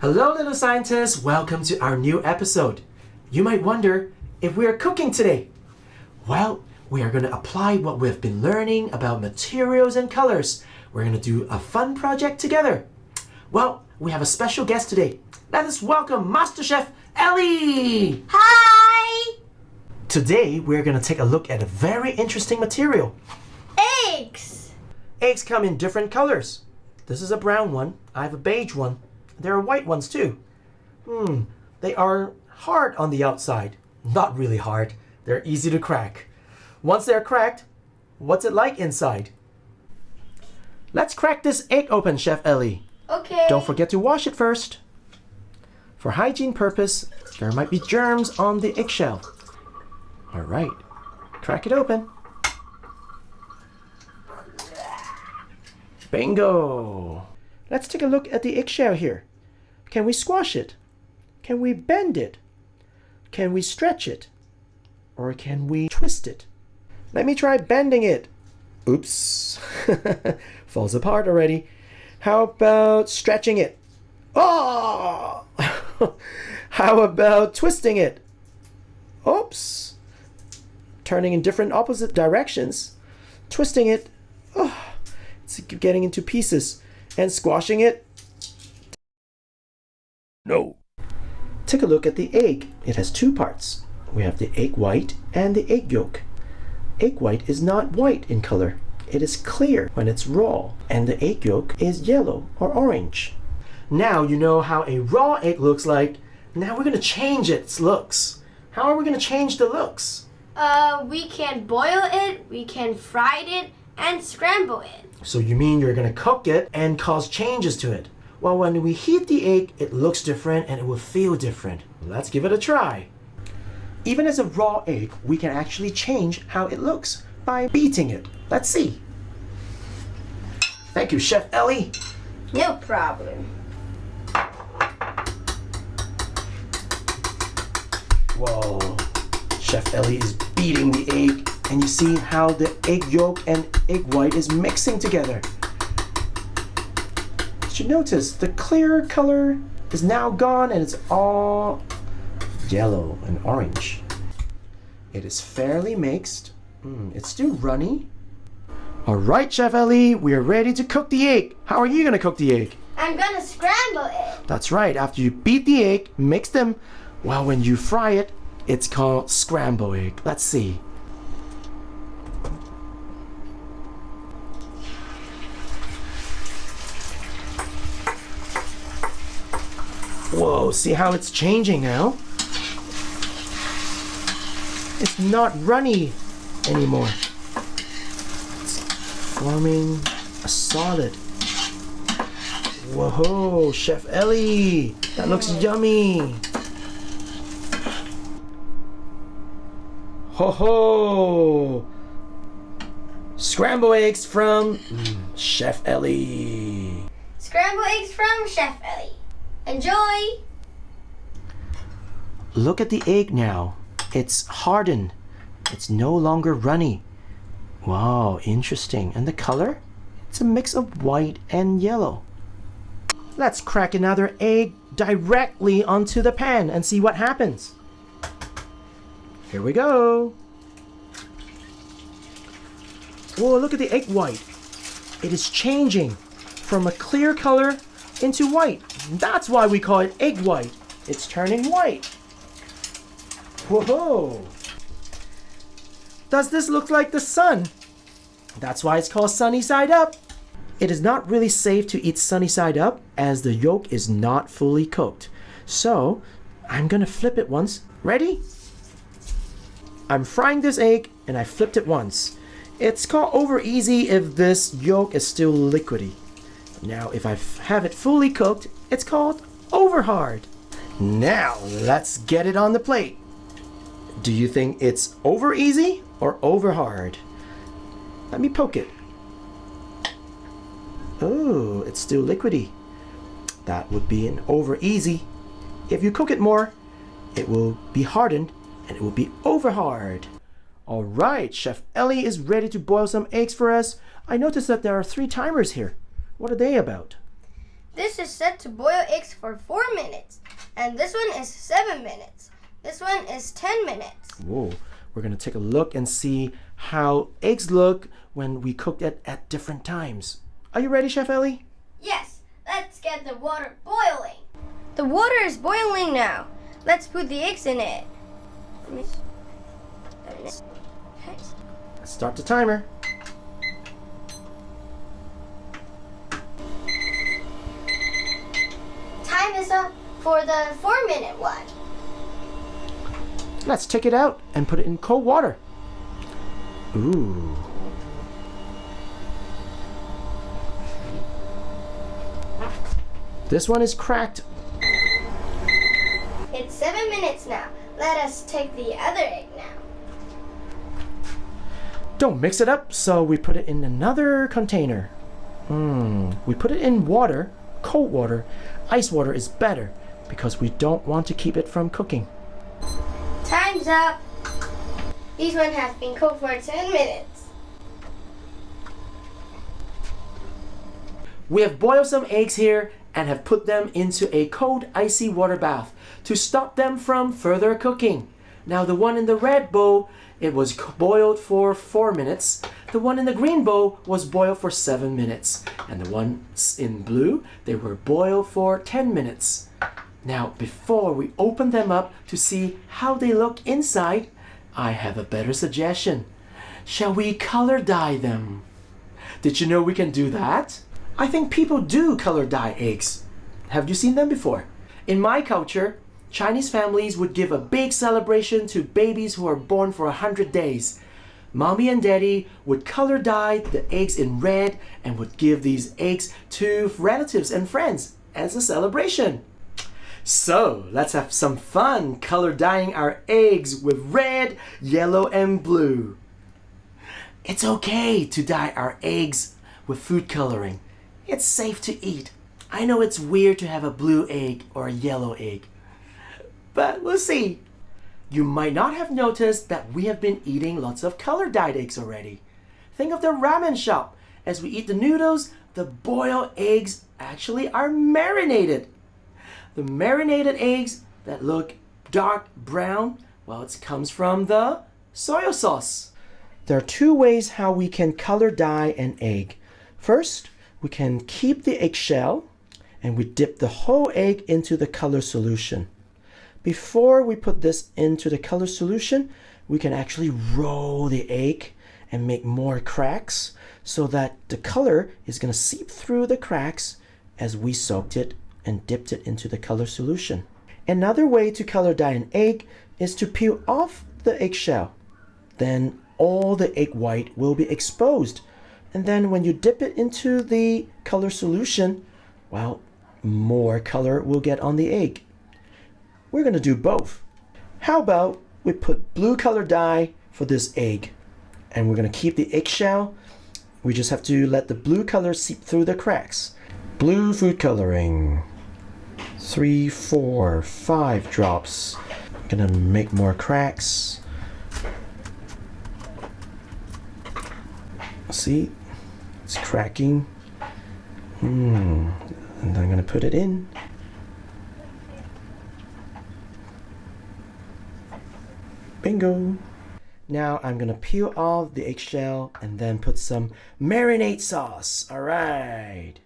Hello, little scientists! Welcome to our new episode. You might wonder if we are cooking today. Well, we are going to apply what we've been learning about materials and colors. We're going to do a fun project together. Well, we have a special guest today. Let us welcome Master Chef Ellie! Hi! Today, we're going to take a look at a very interesting material. Eggs! Eggs come in different colors. This is a brown one. I have a beige one. There are white ones too. They are hard on the outside. Not really hard. They're easy to crack. Once they're cracked, what's it like inside? Let's crack this egg open, Chef Ellie. Okay. Don't forget to wash it first. For hygiene purpose, there might be germs on the eggshell. All right, crack it open. Bingo! Let's take a look at the eggshell here. Can we squash it? Can we bend it? Can we stretch it? Or can we twist it? Let me try bending it. Oops. Falls apart already. How about stretching it? Oh! How about twisting it? Oops. Turning in different opposite directions. Twisting it. Oh, it's getting into pieces. And squashing it. No. Take a look at the egg. It has two parts. We have the egg white and the egg yolk. Egg white is not white in color. It is clear when it's raw, and the egg yolk is yellow or orange. Now you know how a raw egg looks like. Now we're going to change its looks. How are we going to change the looks? We can boil it, we can fry it, and scramble it. So you mean you're going to cook it and cause changes to it? Well, when we heat the egg, it looks different and it will feel different. Let's give it a try. Even as a raw egg, we can actually change how it looks by beating it. Let's see. Thank you, Chef Ellie. No problem. Whoa. Chef Ellie is beating the egg, and you see how the egg yolk and egg white is mixing together. You notice the clear color is now gone and it's all yellow and orange. It is fairly mixed. It's still runny. All right, Chef Ellie, we are ready to cook the egg. How are you going to cook the egg? I'm gonna scramble it. That's right. After you beat the egg, mix them. Well, when you fry it, it's called scrambled egg. Let's see. Whoa, see how it's changing now? It's not runny anymore. It's forming a solid. Whoa, Chef Ellie, that looks yummy. Ho ho! Scrambled eggs from Chef Ellie. Scrambled eggs from Chef Ellie. Enjoy! Look at the egg now. It's hardened. It's no longer runny. Wow, interesting. And the color? It's a mix of white and yellow. Let's crack another egg directly onto the pan and see what happens. Here we go. Whoa, look at the egg white. It is changing from a clear color into white. That's why we call it egg white. It's turning white. Whoa! Does this look like the sun? That's why it's called sunny side up. It is not really safe to eat sunny side up as the yolk is not fully cooked. So I'm gonna flip it once. Ready? I'm frying this egg and I flipped it once. It's called over easy if this yolk is still liquidy. Now, if I have it fully cooked, it's called over hard. Now, let's get it on the plate. Do you think it's over easy or over hard? Let me poke it. Oh, it's still liquidy. That would be an over easy. If you cook it more, it will be hardened and it will be over hard. All right, Chef Ellie is ready to boil some eggs for us. I noticed that there are 3 timers here. What are they about? This is set to boil eggs for 4 minutes. And this one is 7 minutes. This one is 10 minutes. Whoa. We're going to take a look and see how eggs look when we cook it at different times. Are you ready, Chef Ellie? Yes, let's get the water boiling. The water is boiling now. Let's put the eggs in it. Let's start the timer. Time is up for the 4-minute one. Let's take it out and put it in cold water. Ooh. This one is cracked. It's 7 minutes now. Let us take the other egg now. Don't mix it up, so we put it in another container. We put it in water, cold water. Ice water is better because we don't want to keep it from cooking. Time's up. This one has been cooked for 10 minutes. We have boiled some eggs here and have put them into a cold, icy water bath to stop them from further cooking. Now the one in the red bowl, it was boiled for 4 minutes. The one in the green bowl was boiled for 7 minutes. And the ones in blue, they were boiled for 10 minutes. Now, before we open them up to see how they look inside, I have a better suggestion. Shall we color dye them? Did you know we can do that? I think people do color dye eggs. Have you seen them before? In my culture, Chinese families would give a big celebration to babies who are born for 100 days. Mommy and Daddy would color dye the eggs in red and would give these eggs to relatives and friends as a celebration. So, let's have some fun color dyeing our eggs with red, yellow, and blue. It's okay to dye our eggs with food coloring. It's safe to eat. I know it's weird to have a blue egg or a yellow egg, but we'll see. You might not have noticed that we have been eating lots of color-dyed eggs already. Think of the ramen shop. As we eat the noodles, the boiled eggs actually are marinated. The marinated eggs that look dark brown, well, it comes from the soy sauce. There are two ways how we can color dye an egg. First, we can keep the eggshell and we dip the whole egg into the color solution. Before we put this into the color solution, we can actually roll the egg and make more cracks so that the color is going to seep through the cracks as we soaked it and dipped it into the color solution. Another way to color dye an egg is to peel off the eggshell. Then all the egg white will be exposed. And then when you dip it into the color solution, well, more color will get on the egg. We're going to do both. How about we put blue color dye for this egg, and we're going to keep the eggshell. We just have to let the blue color seep through the cracks. Blue food coloring. 3, 4, 5 drops. I'm going to make more cracks. See? It's cracking. And I'm going to put it in. Bingo! Now I'm going to peel off the eggshell and then put some marinade sauce. Alright!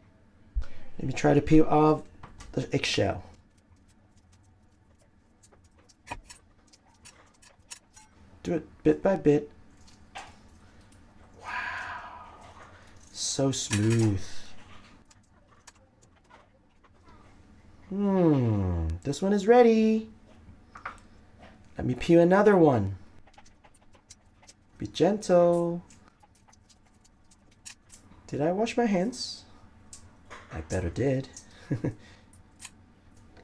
Let me try to peel off the eggshell. Do it bit by bit. Wow! So smooth. This one is ready. Let me peel another one. Be gentle. Did I wash my hands? I better did.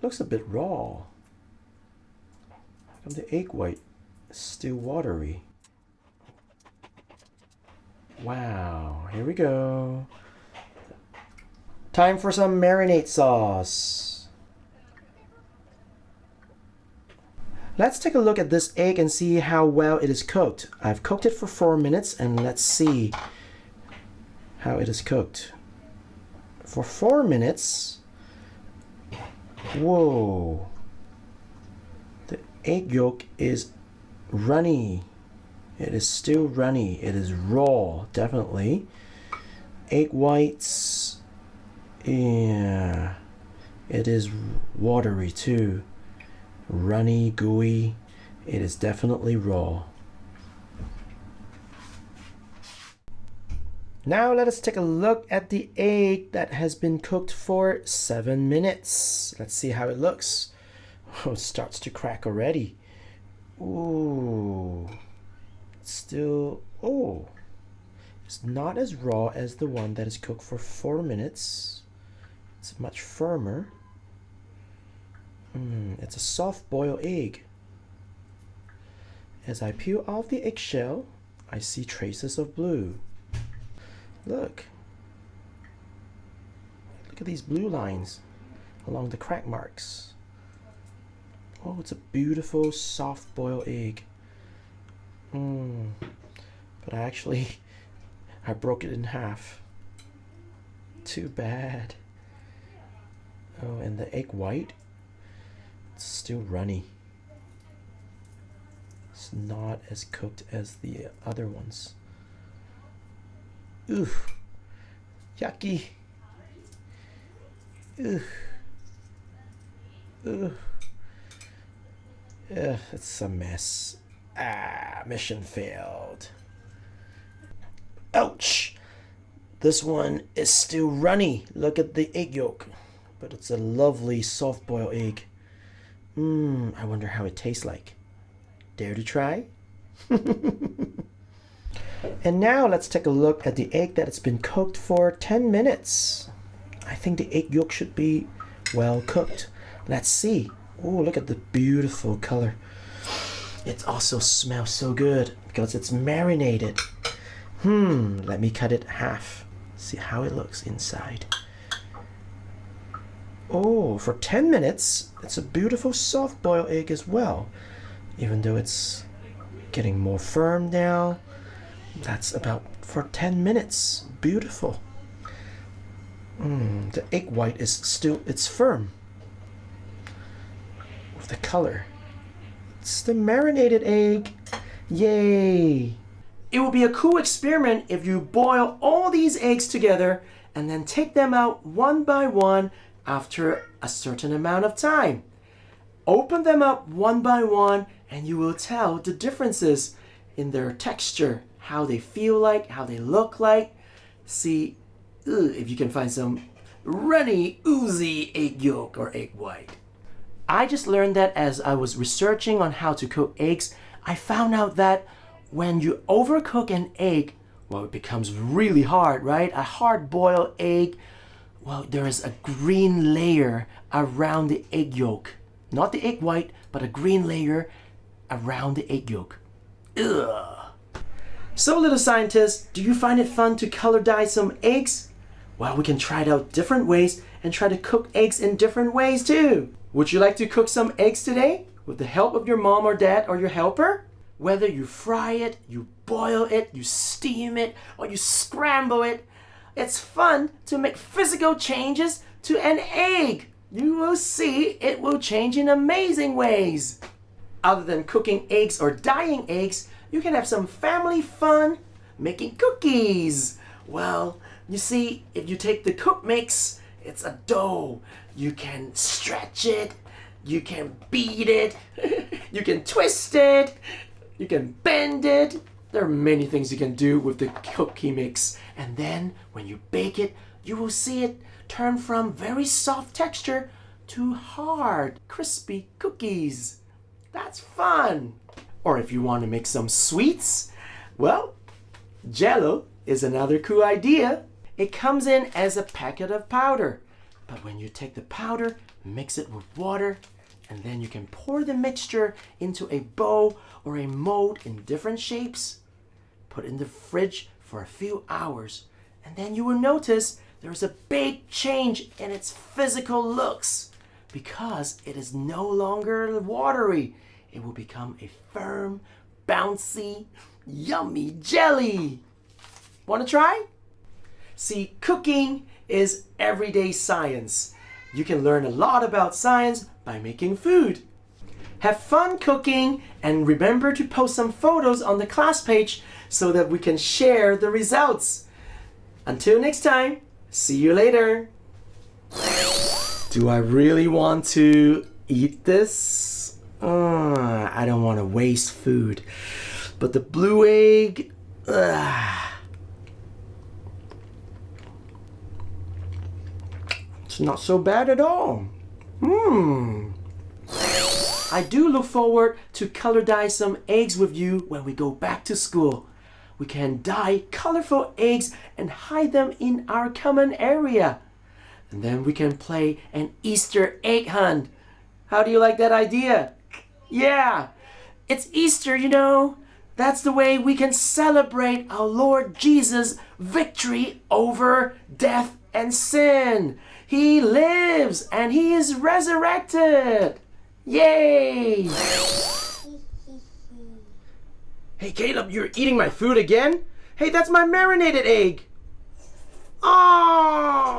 Looks a bit raw. How come the egg white is still watery? Wow, here we go. Time for some marinade sauce. Let's take a look at this egg and see how well it is cooked. I've cooked it for 4 minutes and let's see how it is cooked. For 4 minutes, Whoa. The egg yolk is runny. It is still runny. It is raw, definitely. Egg whites, yeah. It is watery too. Runny, gooey. It is definitely raw. Now let us take a look at the egg that has been cooked for 7 minutes. Let's see how it looks. Oh, it starts to crack already. Ooh. Still, oh. It's not as raw as the one that is cooked for 4 minutes. It's much firmer. It's a soft boiled egg. As I peel off the eggshell, I see traces of blue. Look at these blue lines along the crack marks. Oh, it's a beautiful soft boiled egg. But I broke it in half. Too bad. Oh, and the egg white, it's still runny. It's not as cooked as the other ones. Ooh, yucky. Ooh. Ooh. It's a mess. Mission failed. Ouch! This one is still runny. Look at the egg yolk. But it's a lovely soft boiled egg. I wonder how it tastes like. Dare to try? And now let's take a look at the egg that has been cooked for 10 minutes. I think the egg yolk should be well cooked. Let's see. Oh, look at the beautiful color. It also smells so good because it's marinated. Let me cut it half. See how it looks inside. Oh, for 10 minutes, it's a beautiful soft boiled egg as well. Even though it's getting more firm now. That's about for 10 minutes. Beautiful. The egg white is still, it's firm. With the color. It's the marinated egg. Yay! It will be a cool experiment if you boil all these eggs together and then take them out one by one after a certain amount of time. Open them up one by one and you will tell the differences in their texture, how they feel like, how they look like. See if you can find some runny, oozy egg yolk or egg white. I just learned that as I was researching on how to cook eggs, I found out that when you overcook an egg, well, it becomes really hard, right? A hard-boiled egg, well, there is a green layer around the egg yolk. Not the egg white, but a green layer around the egg yolk. Ugh. So, little scientists, do you find it fun to color dye some eggs? Well, we can try it out different ways and try to cook eggs in different ways too. Would you like to cook some eggs today with the help of your mom or dad or your helper? Whether you fry it, you boil it, you steam it, or you scramble it, it's fun to make physical changes to an egg. You will see it will change in amazing ways. Other than cooking eggs or dyeing eggs, you can have some family fun making cookies. Well, you see, if you take the cook mix, it's a dough. You can stretch it, you can beat it, you can twist it, you can bend it. There are many things you can do with the cookie mix. And then when you bake it, you will see it turn from very soft texture to hard, crispy cookies. That's fun. Or if you want to make some sweets, well, Jell-O is another cool idea. It comes in as a packet of powder. But when you take the powder, mix it with water, and then you can pour the mixture into a bowl or a mold in different shapes, put it in the fridge for a few hours, and then you will notice there's a big change in its physical looks because it is no longer watery. It will become a firm, bouncy, yummy jelly. Want to try? See, cooking is everyday science. You can learn a lot about science by making food. Have fun cooking and remember to post some photos on the class page so that we can share the results. Until next time, see you later. Do I really want to eat this? I don't want to waste food. But the blue egg, it's not so bad at all. I do look forward to color dye some eggs with you when we go back to school. We can dye colorful eggs and hide them in our common area. And then we can play an Easter egg hunt. How do you like that idea? Yeah, it's Easter, you know. That's the way we can celebrate our Lord Jesus' victory over death and sin. He lives and he is resurrected. Yay! Hey Caleb, you're eating my food again? Hey, that's my marinated egg. Oh!